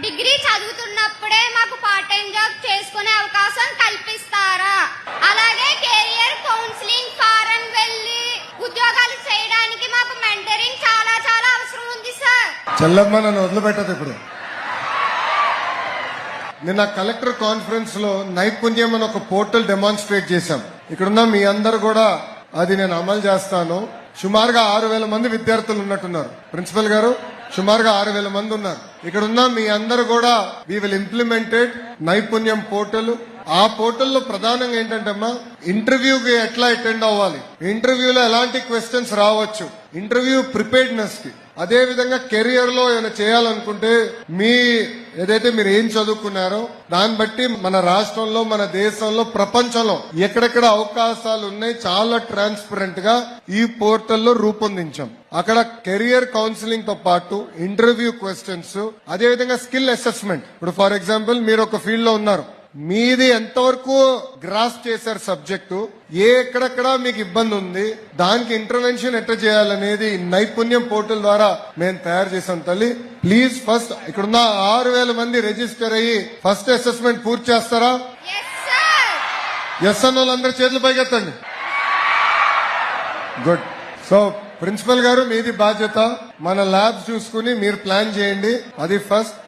Degree చదువుతున్నప్పుడే మాకు part time job చేసుకునే అవకాశం కల్పిస్తారా? అలాగే కెరియర్ కౌన్సిలింగ్ ఫారెన్ వెళ్ళి ఉద్యోగాలు చేయడానికి మాకు మెంటరింగ్ చాలా చాలా అవసరం ఉంది సార్. చెల్లమ్మ నన్ను వదిలిపెట్టదు. ఇప్పుడు నిన్న కలెక్టర్ కాన్ఫరెన్స్ లో నైపుణ్యం అని ఒక పోర్టల్ డెమాన్స్ట్రేట్ చేశాం. ఇక్కడున్న మీ అందరు కూడా అది నేను అమలు చేస్తాను. సుమారుగా 6,000 మంది విద్యార్థులు ఉన్నట్టున్నారు. ప్రిన్సిపల్ గారు, సుమారుగా 6,000 మంది ఉన్నారు. ఇక్కడున్న మీ అందరు కూడా వీ విల్ ఇంప్లిమెంటెడ్ నైపుణ్యం పోర్టల్. ఆ పోర్టల్లో ప్రధానంగా ఏంటంటే అమ్మా, ఇంటర్వ్యూకి ఎట్లా అటెండ్ అవ్వాలి, ఇంటర్వ్యూలో ఎలాంటి క్వశ్చన్స్ రావచ్చు, ఇంటర్వ్యూ ప్రిపేర్డ్నెస్ కి, అదే విధంగా కెరియర్ లో ఏమైనా చేయాలనుకుంటే మీ ఏదైతే మీరు ఏం చదువుకున్నారో దాన్ని బట్టి మన రాష్ట్రంలో, మన దేశంలో, ప్రపంచంలో ఎక్కడెక్కడ అవకాశాలు ఉన్నాయి చాలా ట్రాన్స్పరెంట్ గా ఈ పోర్టల్లో రూపొందించాం. అక్కడ కెరియర్ కౌన్సిలింగ్ తో పాటు ఇంటర్వ్యూ క్వశ్చన్స్, అదే విధంగా స్కిల్ అసెస్మెంట్. ఇప్పుడు ఫర్ ఎగ్జాంపుల్ మీరు ఒక ఫీల్డ్ లో ఉన్నారు, మీది ఎంతవరకు గ్రాస్ చేశారు సబ్జెక్టు, ఎక్కడెక్కడ మీకు ఇబ్బంది ఉంది, దానికి ఇంటర్వెన్షన్ ఎట్లా చేయాలనేది నైపుణ్యం పోర్టల్ ద్వారా మేము తయారు చేసాం. తల్లి ప్లీజ్ ఫస్ట్ ఇక్కడున్న 6,000 మంది రిజిస్టర్ అయ్యి ఫస్ట్ అసెస్మెంట్ పూర్తి చేస్తారా? ఎస్ అన్న వాళ్ళందరూ చేతులు పైకెత్తండి. గుడ్. సో ప్రిన్సిపల్ గారు మీది బాధ్యత, మన ల్యాబ్స్ చూసుకుని మీరు ప్లాన్ చేయండి. అది ఫస్ట్.